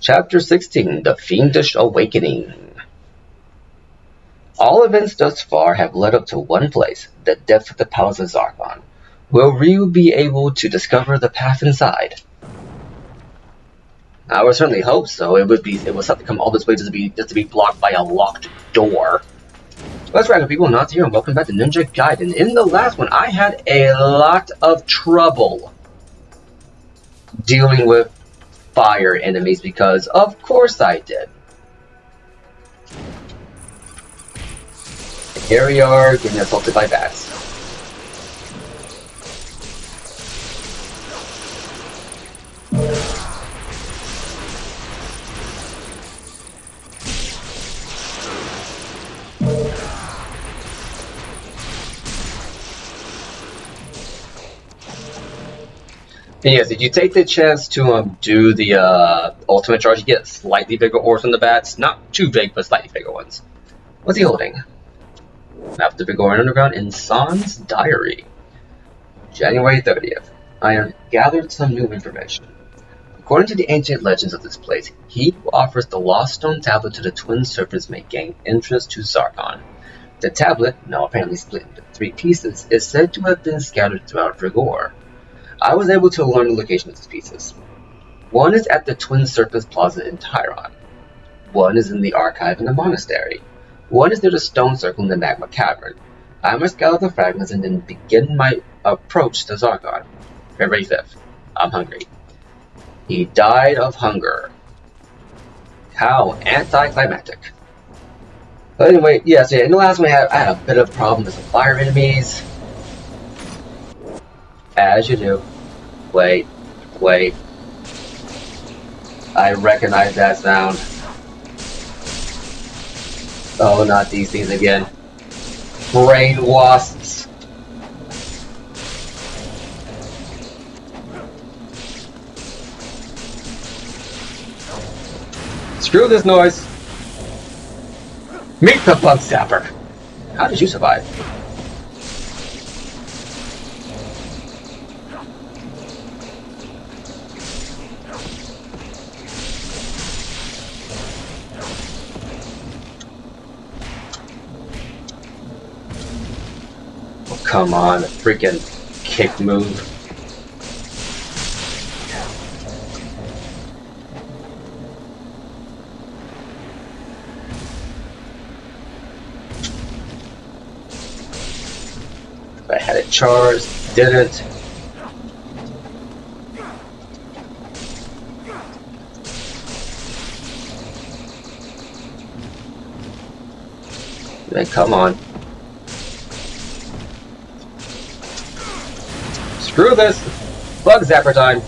Chapter 16, The Fiendish Awakening. All events thus far have led up to one place, the depths of the Palace of Zarkon. Will Ryu be able to discover the path inside? I would certainly hope so. It would have to come all this way just to be blocked by a locked door. That's right, people, not here, and welcome back to Ninja Gaiden. In the last one, I had a lot of trouble dealing with fire enemies because, of course, I did. And here we are, getting assaulted by bats. And yes, if you take the chance to do the ultimate charge, you get slightly bigger ores from the bats. Not too big, but slightly bigger ones. What's he holding? After the Goran Underground in San's diary. January 30th. I have gathered some new information. According to the ancient legends of this place, he who offers the Lost Stone Tablet to the Twin Serpents may gain entrance to Zarkon. The tablet, now apparently split into 3 pieces, is said to have been scattered throughout Vrigor. I was able to learn the location of these pieces. One is at the Twin Serpents Plaza in Tyron. One is in the archive in the monastery. One is near the stone circle in the magma cavern. I must gather the fragments and then begin my approach to Zarkon. February 5th. I'm hungry. He died of hunger. How anticlimactic. But anyway, yes, in the last one I had a bit of a problem with some fire enemies. As you do. Wait. I recognize that sound. Oh, not these things again. Brain wasps. Screw this noise. Meet the bug zapper. How did you survive? Come on, a freaking kick move. I had it charged, didn't. Then come on. Screw this! Bug zapper time!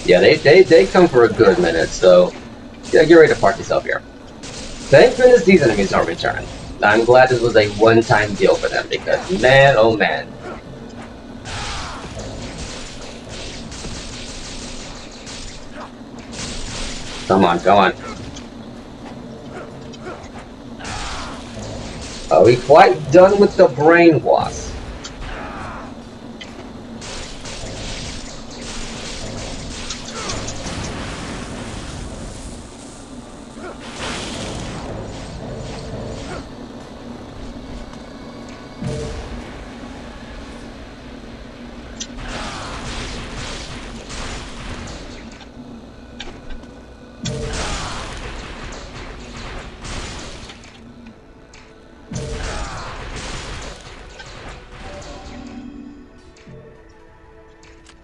Yeah, they come for a good minute, so yeah, get ready to park yourself here. Thank goodness these enemies don't return. I'm glad this was a one-time deal for them, because man, oh man. Come on, go on. Are we quite done with the brain wasp?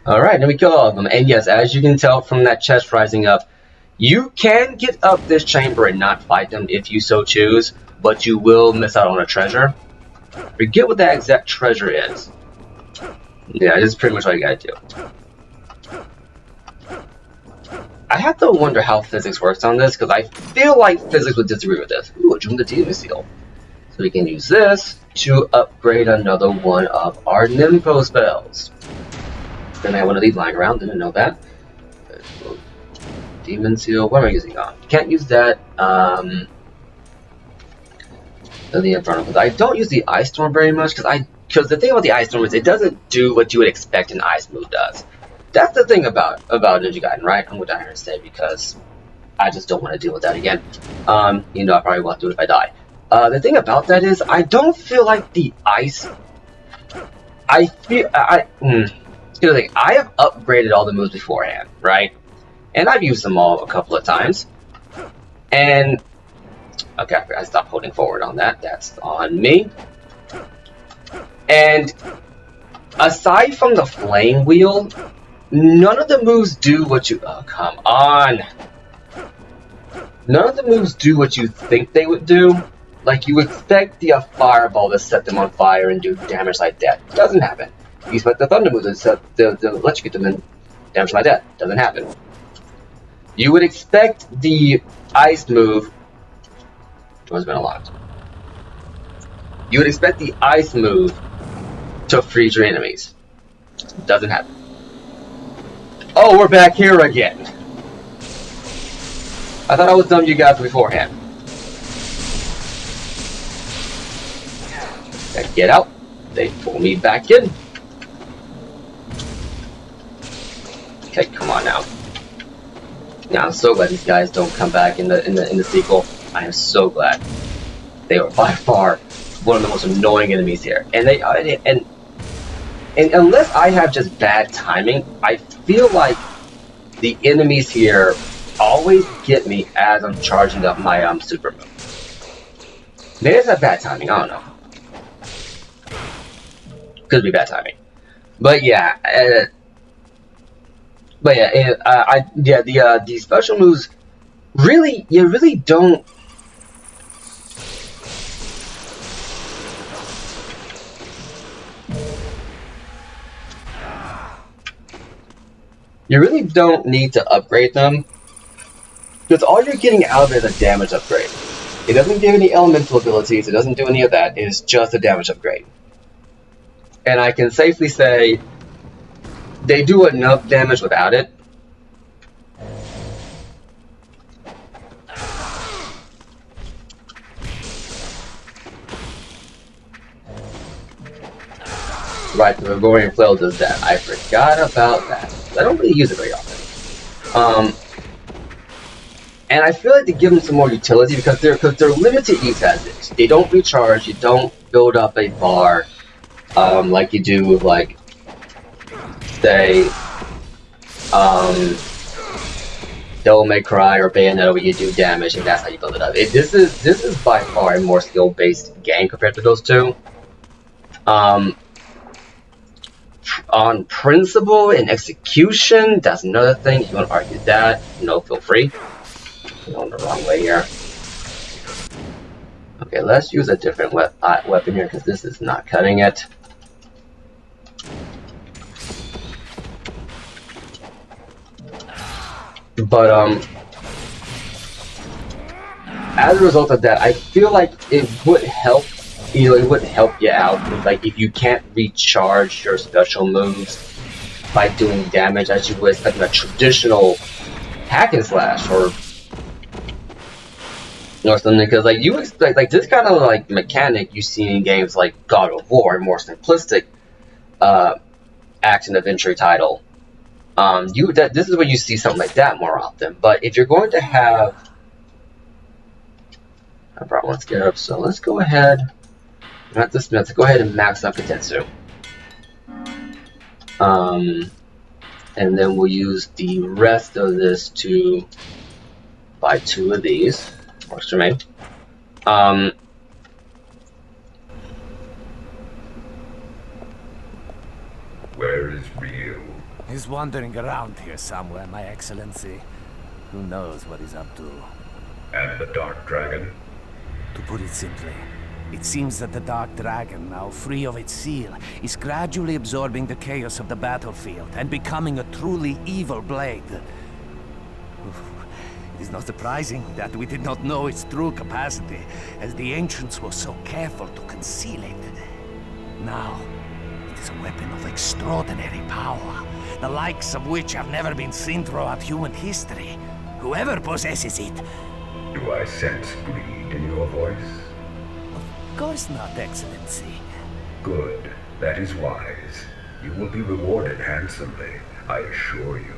Alright, then we kill all of them. And yes, as you can tell from that chest rising up, you can get up this chamber and not fight them if you so choose, but you will miss out on a treasure. Forget what that exact treasure is. Yeah, this is pretty much all you gotta do. I have to wonder how physics works on this, because I feel like physics would disagree with this. Ooh, a June the Demon Seal. So we can use this to upgrade another one of our Nimpo spells. Then I have one of these lying around, didn't know that. Demon Seal. What am I using on? Can't use that. The Inferno, because I don't use the Ice Storm very much, because the thing about the Ice Storm is it doesn't do what you would expect an Ice move does. That's the thing about Ninja Gaiden, right? I'm going down here and say because I just don't want to deal with that again. You know, I probably won't do it if I die. The thing about that is I don't feel like the Ice. Here's the thing. I have upgraded all the moves beforehand, right? And I've used them all a couple of times. And okay, I stopped holding forward on that. That's on me. And aside from the flame wheel, none of the moves do what you... Oh, come on. None of the moves do what you think they would do. Like, you expect the fireball to set them on fire and do damage like that. It doesn't happen. You expect the thunder move to electrocute them and damage like that. Doesn't happen. You would expect the ice move... Door's been unlocked. You would expect the ice move to freeze your enemies. Doesn't happen. Oh, we're back here again. I thought I was done with you guys beforehand. Get out. They pull me back in. Okay, come on now. Yeah, I'm so glad these guys don't come back in the sequel. I am so glad. They are by far one of the most annoying enemies here, and unless I have just bad timing, I feel like the enemies here always get me as I'm charging up my super move. Maybe it's not bad timing. I don't know. Could be bad timing, but yeah. The special moves you really don't. You really don't need to upgrade them, because all you're getting out of it is a damage upgrade. It doesn't give any elemental abilities, it doesn't do any of that, it is just a damage upgrade. And I can safely say, they do enough damage without it. Right, the Gregorian Flail does that. I forgot about that. I don't really use it very often. And I feel like they give them some more utility because they're limited use as is. They don't recharge. You don't build up a bar like you do with, like, say, Devil May Cry or Bayonetta, where you do damage and that's how you build it up. This is by far a more skill-based game compared to those two. On principle and execution, that's another thing. If you want to argue that, no, feel free. I'm going the wrong way here. Okay, let's use a different weapon here because this is not cutting it. But as a result of that, I feel like it would help. You know, it would help you out, like if you can't recharge your special moves by doing damage as you would expect in a traditional hack and slash or something. Because like you expect, like this kind of like mechanic you see in games like God of War, a more simplistic action adventure title. This is where you see something like that more often. But if you're going to have, I brought one scarab, so let's go ahead. Not this minute. Go ahead and max up Katetsu. And then we'll use the rest of this to buy 2 of these. Works for me. Where is Ryu? He's wandering around here somewhere, My Excellency. Who knows what he's up to? And the Dark Dragon? To put it simply, it seems that the Dark Dragon, now free of its seal, is gradually absorbing the chaos of the battlefield and becoming a truly evil blade. It is not surprising that we did not know its true capacity, as the ancients were so careful to conceal it. Now, it is a weapon of extraordinary power, the likes of which have never been seen throughout human history. whoever possesses it. Do I sense greed in your voice? Of course not, Excellency. Good. That is wise. You will be rewarded handsomely, I assure you.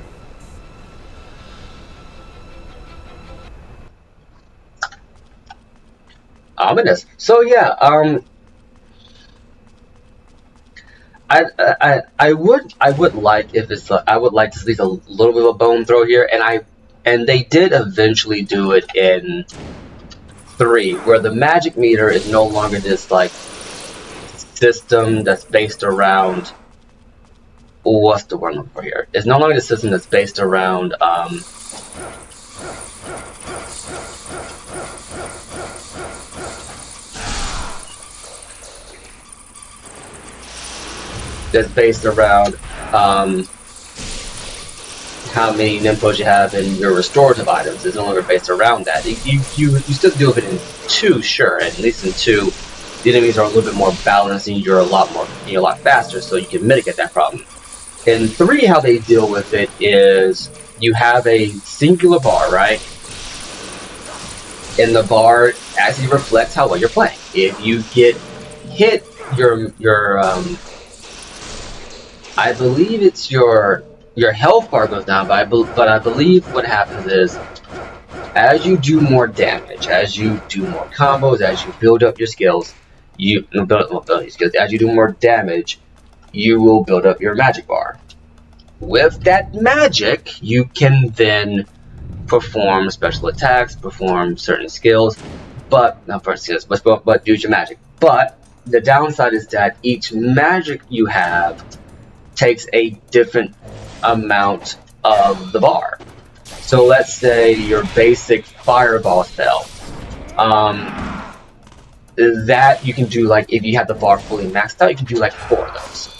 Ominous. So yeah, I would like if it's I would like to see a little bit of a bone throw here, and they did eventually do it in 3, where the magic meter is no longer this like system that's based around what's the word I'm looking for here? It's no longer the system that's based around how many nimpos you have in your restorative items. It's no longer based around that. You still do it in 2, sure, and at least in 2, the enemies are a little bit more balanced and you're a lot faster, so you can mitigate that problem. In 3, how they deal with it is you have a singular bar, right? And the bar actually reflects how well you're playing. If you get hit, I believe it's your health bar goes down, but I believe what happens is, as you do more damage, as you do more combos, as you build up your skills, as you do more damage, you will build up your magic bar. With that magic, you can then perform special attacks, perform certain skills, but do your magic. But the downside is that each magic you have takes a different amount of the bar. So let's say your basic fireball spell, that you can do, like, if you have the bar fully maxed out, you can do like 4 of those.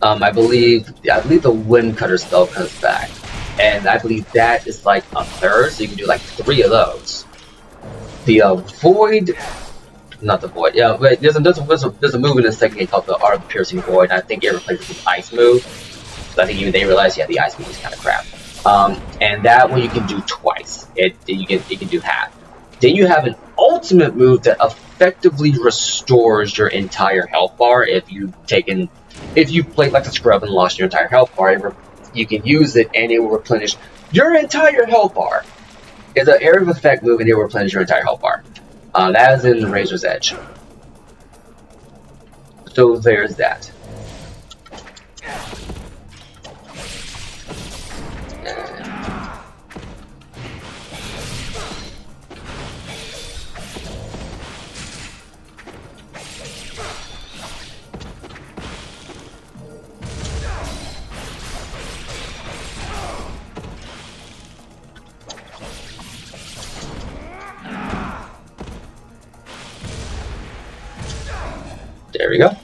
I believe the wind cutter spell comes back, and I believe that is like a third, so you can do like 3 of those. The void. Not the void. Yeah, wait. There's a move in the second game called the Art of Piercing Void. And I think it replaces the ice move. So I think even they realized, yeah, the ice move is kind of crap. And that one you can do twice. It can do half. Then you have an ultimate move that effectively restores your entire health bar. If you played like a scrub and lost your entire health bar, you can use it and it will replenish your entire health bar. It's an area of effect move and it will replenish your entire health bar. That is in Razor's Edge. So there's that. There we go.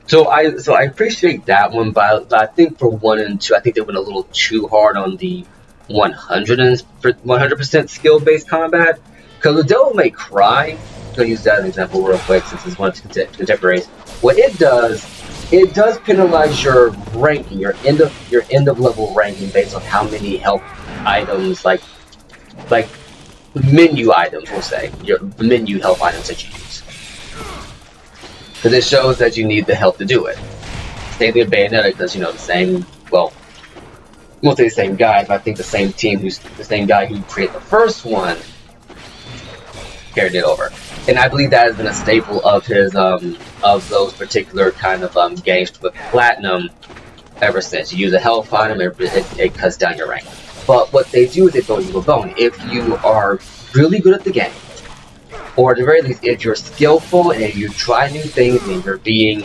So I appreciate that one, but I think for 1 and 2, I think they went a little too hard on the 100% skill-based combat. Because the Devil May Cry, I'm going to use that as an example real quick since it's one of the contemporaries. What it does penalize your ranking, your end of level ranking based on how many health items, like menu items, we'll say, your menu health items that you use. Because it shows that you need the health to do it. Same thing with Bayonetta, because, the same, well, I won't say the same guy, but I think the same guy who created the first one carried it over. And I believe that has been a staple of his, of those particular kind of games with Platinum ever since. You use a health item, it cuts down your rank. But what they do is they throw you a bone. If you are really good at the game, or at the very least, if you're skillful and if you try new things and you're being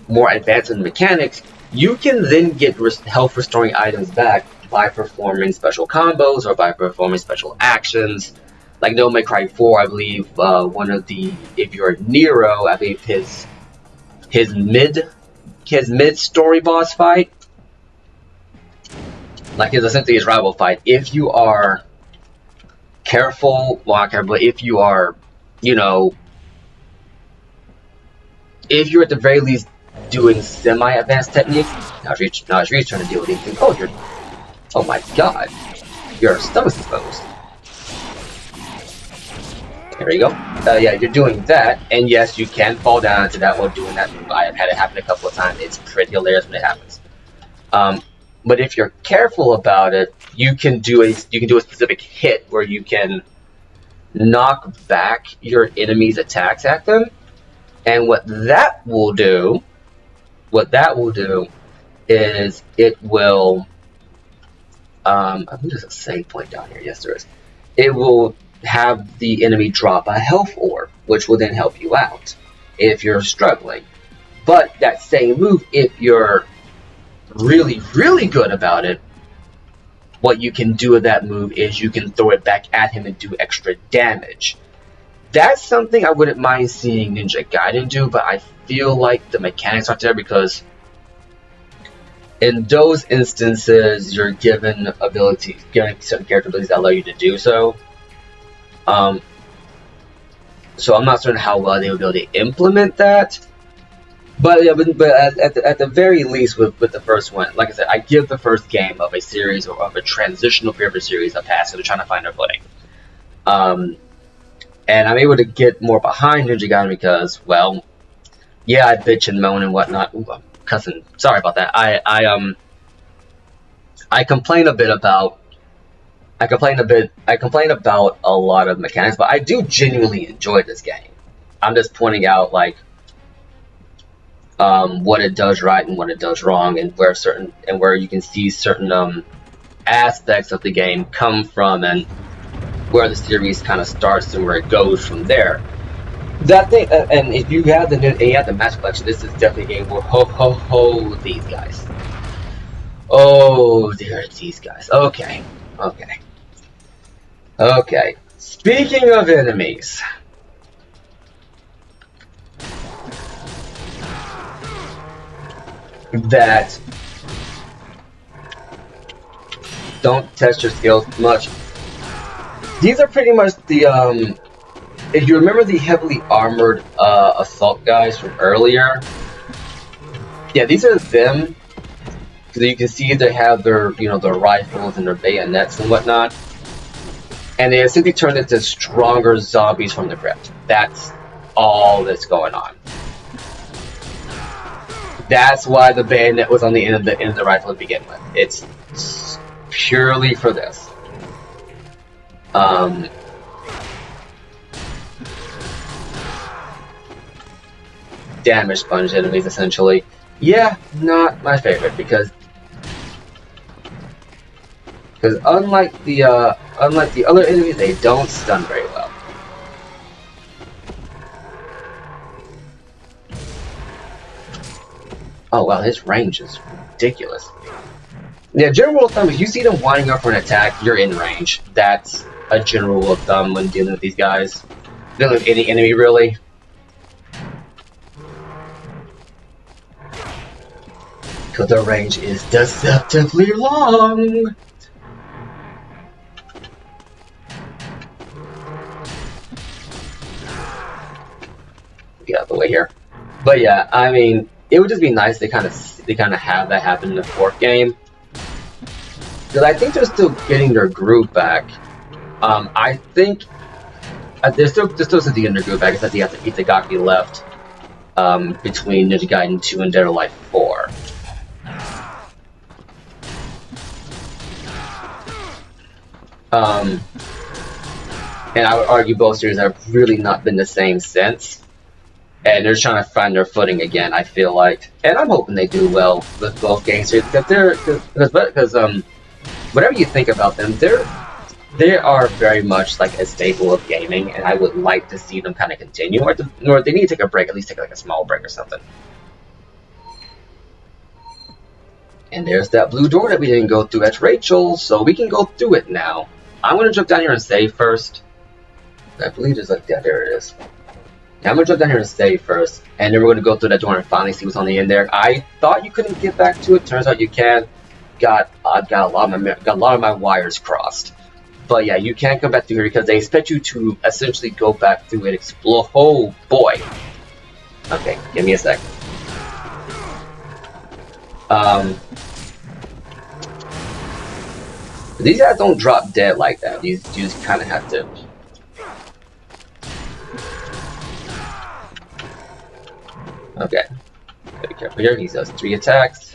more advanced in the mechanics, you can then get health restoring items back by performing special combos or by performing special actions. Like No May Cry 4, I believe if you're Nero, I believe his mid story boss fight, like essentially his rival fight, if you are careful, well, not careful, but if you are, if you're at the very least doing semi-advanced techniques, not Reach trying to deal with anything. Oh, Oh my god. Your stomach's exposed. There you go. Yeah, you're doing that, and yes, you can fall down into that while doing that move. I have had it happen a couple of times. It's pretty hilarious when it happens. But if you're careful about it, you can do a specific hit where you can knock back your enemy's attacks at them, and what that will do is it will. I think there's a save point down here. Yes, there is. It will have the enemy drop a health orb, which will then help you out if you're struggling. But that same move, if you're really, really good about it, what you can do with that move is you can throw it back at him and do extra damage. That's something I wouldn't mind seeing Ninja Gaiden do, but I feel like the mechanics aren't there because in those instances, you're given certain character abilities that allow you to do so. So I'm not certain how well they would be able to implement that. But yeah, at the very least, with the first one, like I said, I give the first game of a series or of a transitional period of a series a pass. So they're trying to find their footing. And I'm able to get more behind Ninja Gaiden because, well, yeah, I bitch and moan and whatnot. Ooh, I'm cussing. Sorry about that. I complain a bit about. I complain about a lot of mechanics, but I do genuinely enjoy this game. I'm just pointing out like what it does right and what it does wrong, and where you can see certain aspects of the game come from, and where the series kind of starts and where it goes from there. That thing, and if you have the match collection, this is definitely a game where ho these guys. Oh dear, these guys. Okay. Speaking of enemies, that don't test your skills much. These are pretty much the if you remember the heavily armored assault guys from earlier. Yeah, these are them. So you can see they have their their rifles and their bayonets and whatnot. And they simply turned into stronger zombies from the crypt. That's all that's going on. That's why the bayonet was on the end of the rifle to begin with. It's purely for this. Damage sponge enemies, essentially. Yeah, not my favorite because unlike the other enemies, they don't stun very well. Oh wow, his range is ridiculous. Yeah, general rule of thumb, if you see them winding up for an attack, you're in range. That's a general rule of thumb when dealing with these guys. Dealing with any enemy, really. Because their range is deceptively long. Get out of the way here. But yeah, I mean, it would just be nice to kind of have that happen in the fourth game. Because I think they're still getting their groove back. I think they're still getting their groove back. It's that the Itagaki left between Ninja Gaiden 2 and Dead or Alive 4. And I would argue both series have really not been the same since. And they're trying to find their footing again, I feel like. And I'm hoping they do well with both games here. Because whatever you think about them, they are very much like a staple of gaming, and I would like to see them kind of continue. Or they need to take a break, at least take like a small break or something. And there's that blue door that we didn't go through. That's Rachel, so we can go through it now. I'm going to jump down here and save first. I believe there's like, yeah, there it is. Yeah, I'm going to jump down here and save first. And then we're going to go through that door and finally see what's on the end there. I thought you couldn't get back to it. Turns out you can. I've got a lot of my wires crossed. But yeah, you can come back through here because they expect you to essentially go back through and explore. Oh boy. Okay, give me a sec. These guys don't drop dead like that. You just kind of have to. Okay. Be careful here. He does 3 attacks.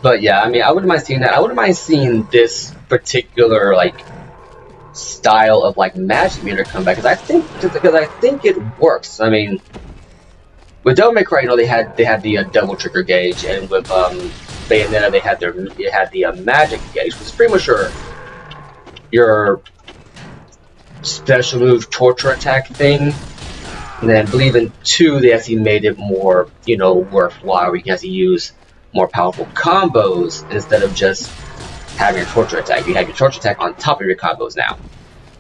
But yeah, I mean, I wouldn't mind seeing that. I wouldn't mind seeing this particular like style of like magic meter come back because I think it works. I mean, with Devil May Cry, you know, they had the double trigger gauge, and with Bayonetta they had the magic gauge, which is pretty much your special move torture attack thing. And then I believe in 2 they actually made it more, you know, worthwhile, where you can actually use more powerful combos instead of just having your torture attack. You have your torture attack on top of your combos now.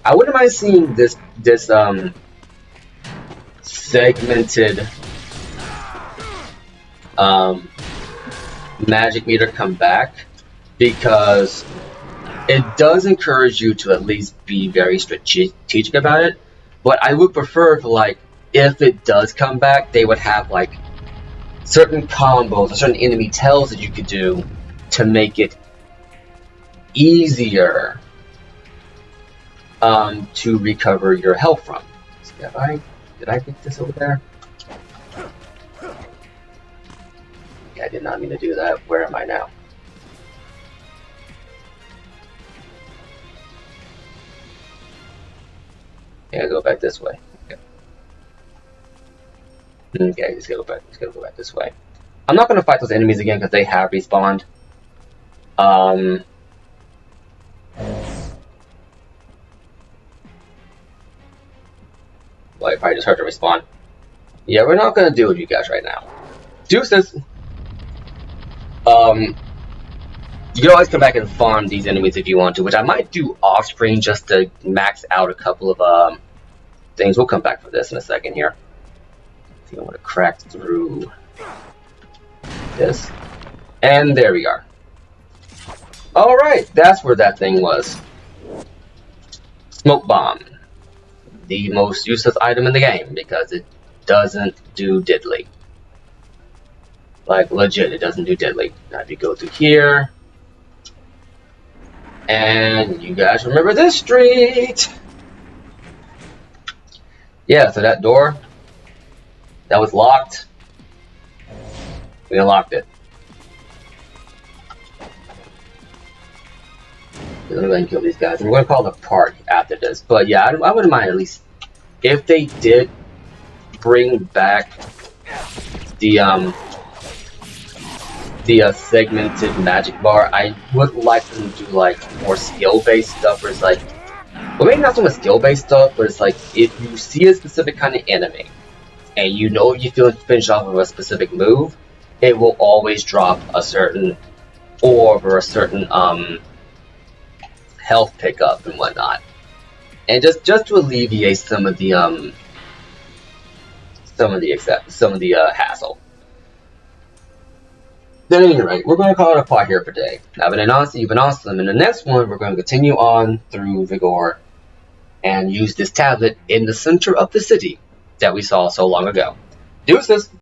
I wouldn't mind seeing this segmented magic meter come back, because it does encourage you to at least be very strategic about it. But I would prefer, like, if it does come back, they would have like certain combos or certain enemy tells that you could do to make it easier to recover your health from. So did I get this over there? Okay, I did not mean to do that. Where am I now? Yeah, go back this way. Okay, just gotta go back this way. I'm not gonna fight those enemies again because they have respawned. Well, I probably just heard to respawn. Yeah, we're not gonna deal with you guys right now. Deuces! You can always come back and farm these enemies if you want to, which I might do off screen just to max out a couple of things. We'll come back for this in a second here. I think I want to crack through this. And there we are. Alright, that's where that thing was. Smoke bomb. The most useless item in the game because it doesn't do diddly. Like, legit, it doesn't do diddly. Now if you go through here, and you guys remember this street! Yeah, so that door that was locked, we unlocked it. Let me go ahead and kill these guys. I'm going to call the park after this. But yeah, I wouldn't mind at least if they did bring back the segmented magic bar. I would like them to do like more skill-based stuff, where it's like, well, maybe not so much skill-based stuff, but it's like if you see a specific kind of enemy and you know you feel finished off of a specific move, it will always drop a certain orb or a certain health pickup and whatnot, and just to alleviate some of the hassle. At any rate, we're going to call it a part here for today. I've been Anansi, you've been awesome. In the next one, we're going to continue on through Vigor and use this tablet in the center of the city that we saw so long ago. Deuces!